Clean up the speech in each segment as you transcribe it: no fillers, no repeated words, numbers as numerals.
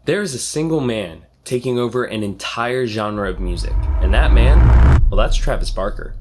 There is a single man taking over an entire genre of music, and that man, well, that's Travis Barker.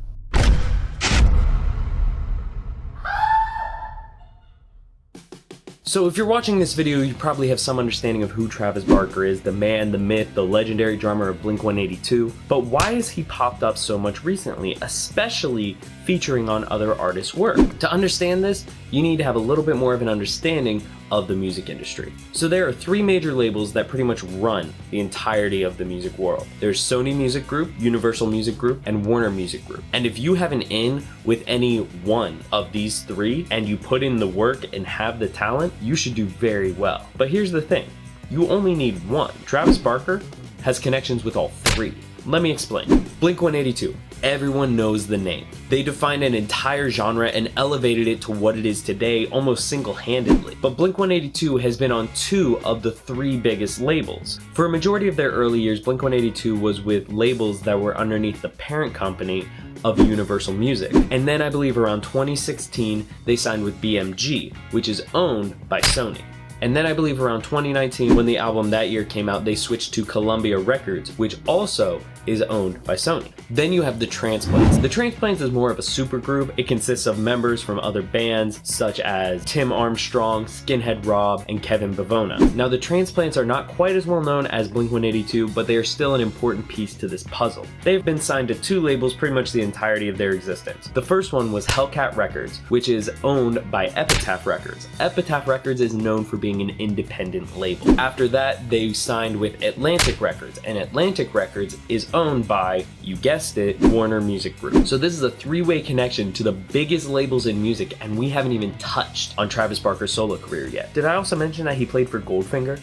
So if you're watching this video, you probably have some understanding of who Travis Barker is, the man, the myth, the legendary drummer of Blink-182. But why has he popped up so much recently, especially featuring on other artists' work? To understand this, you need to have a little bit more of an understanding of the music industry. So there are three major labels that pretty much run the entirety of the music world. There's Sony Music Group, Universal Music Group, and Warner Music Group. And if you have an in with any one of these three and you put in the work and have the talent, you should do very well. But here's the thing, you only need one. Travis Barker has connections with all three. Let me explain. Blink-182, everyone knows the name. They defined an entire genre and elevated it to what it is today almost single-handedly. But Blink-182 has been on two of the three biggest labels. For a majority of their early years, Blink-182 was with labels that were underneath the parent company of Universal Music. And then I believe around 2016, they signed with BMG, which is owned by Sony. And then I believe around 2019, when the album that year came out, they switched to Columbia Records, which also is owned by Sony. Then you have the Transplants. The Transplants is more of a supergroup. It consists of members from other bands such as Tim Armstrong, Skinhead Rob, and Kevin Bavona. Now the Transplants are not quite as well known as Blink-182, but they are still an important piece to this puzzle. They've been signed to two labels pretty much the entirety of their existence. The first one was Hellcat Records, which is owned by Epitaph Records. Epitaph Records is known for being an independent label. After that, they signed with Atlantic Records, and Atlantic Records is owned by, you guessed it, Warner Music Group. So this is a three-way connection to the biggest labels in music, and we haven't even touched on Travis Barker's solo career yet. Did I also mention that he played for Goldfinger?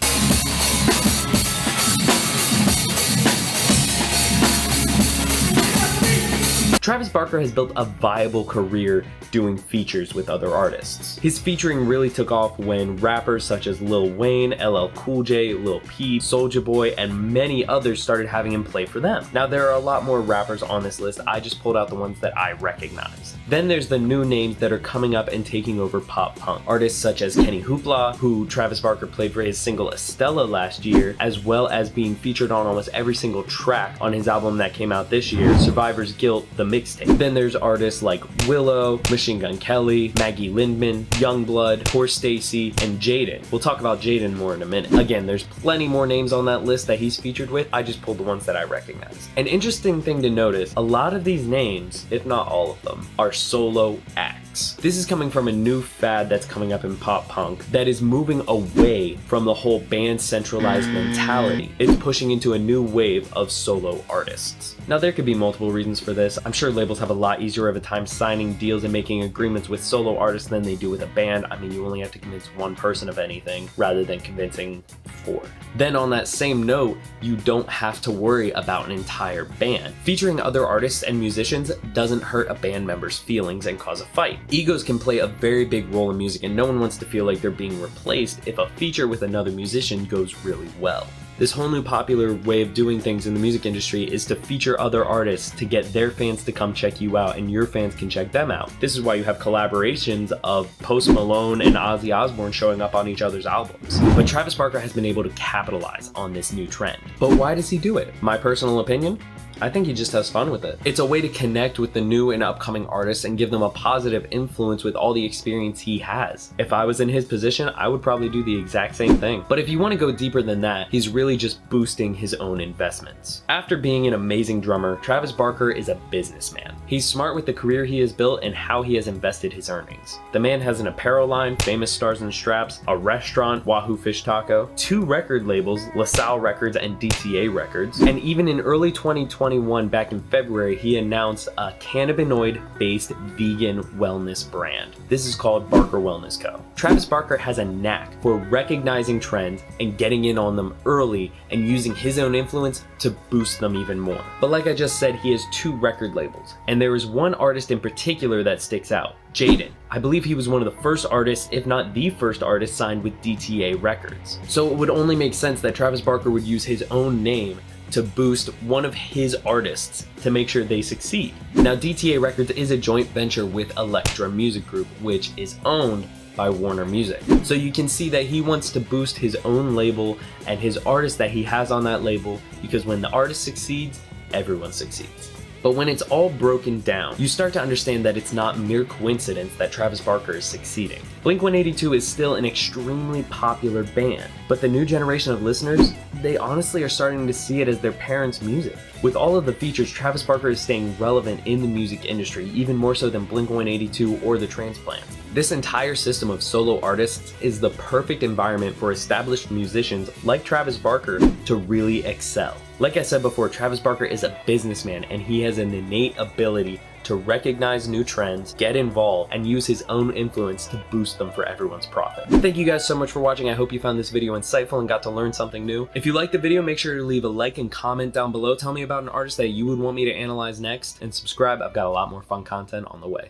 Travis Barker has built a viable career doing features with other artists. His featuring really took off when rappers such as Lil Wayne, LL Cool J, Lil Peep, Soulja Boy, and many others started having him play for them. Now there are a lot more rappers on this list, I just pulled out the ones that I recognize. Then there's the new names that are coming up and taking over pop punk. Artists such as Kenny Hoopla, who Travis Barker played for his single Estella last year, as well as being featured on almost every single track on his album that came out this year, Survivor's Guilt, the mixtape. Then there's artists like Willow, Machine Gun Kelly, Maggie Lindman, Youngblood, Poor Stacy, and Jaden. We'll talk about Jaden more in a minute. Again, there's plenty more names on that list that he's featured with. I just pulled the ones that I recognize. An interesting thing to notice, a lot of these names, if not all of them, are solo acts. This is coming from a new fad that's coming up in pop punk that is moving away from the whole band centralized mentality. It's pushing into a new wave of solo artists. Now there could be multiple reasons for this. I'm sure labels have a lot easier of a time signing deals and making agreements with solo artists than they do with a band. I mean, you only have to convince one person of anything rather than convincing four. Then on that same note, you don't have to worry about an entire band. Featuring other artists and musicians doesn't hurt a band member's feelings and cause a fight. Egos can play a very big role in music, and no one wants to feel like they're being replaced if a feature with another musician goes really well. This whole new popular way of doing things in the music industry is to feature other artists to get their fans to come check you out and your fans can check them out. This is why you have collaborations of Post Malone and Ozzy Osbourne showing up on each other's albums. But Travis Barker has been able to capitalize on this new trend. But why does he do it? My personal opinion? I think he just has fun with it. It's a way to connect with the new and upcoming artists and give them a positive influence with all the experience he has. If I was in his position, I would probably do the exact same thing. But if you want to go deeper than that, he's really just boosting his own investments. After being an amazing drummer, Travis Barker is a businessman. He's smart with the career he has built and how he has invested his earnings. The man has an apparel line, Famous Stars and Straps, a restaurant, Wahoo Fish Taco, two record labels, LaSalle Records and DTA Records, and even in early 2021, back in February, he announced a cannabinoid-based vegan wellness brand. This is called Barker Wellness Co. Travis Barker has a knack for recognizing trends and getting in on them early and using his own influence to boost them even more. But like I just said, he has two record labels, and there is one artist in particular that sticks out. Jaden. I believe he was one of the first artists, if not the first artist, signed with DTA Records. So it would only make sense that Travis Barker would use his own name to boost one of his artists to make sure they succeed. Now, DTA Records is a joint venture with Elektra Music Group, which is owned by Warner Music. So you can see that he wants to boost his own label and his artists that he has on that label, because when the artist succeeds, everyone succeeds. But when it's all broken down, you start to understand that it's not mere coincidence that Travis Barker is succeeding. Blink-182 is still an extremely popular band, but the new generation of listeners, they honestly are starting to see it as their parents' music. With all of the features, Travis Barker is staying relevant in the music industry, even more so than Blink-182 or the Transplants. This entire system of solo artists is the perfect environment for established musicians like Travis Barker to really excel. Like I said before, Travis Barker is a businessman and he has an innate ability to recognize new trends, get involved, and use his own influence to boost them for everyone's profit. Thank you guys so much for watching. I hope you found this video insightful and got to learn something new. If you liked the video, make sure to leave a like and comment down below. Tell me about an artist that you would want me to analyze next, and subscribe. I've got a lot more fun content on the way.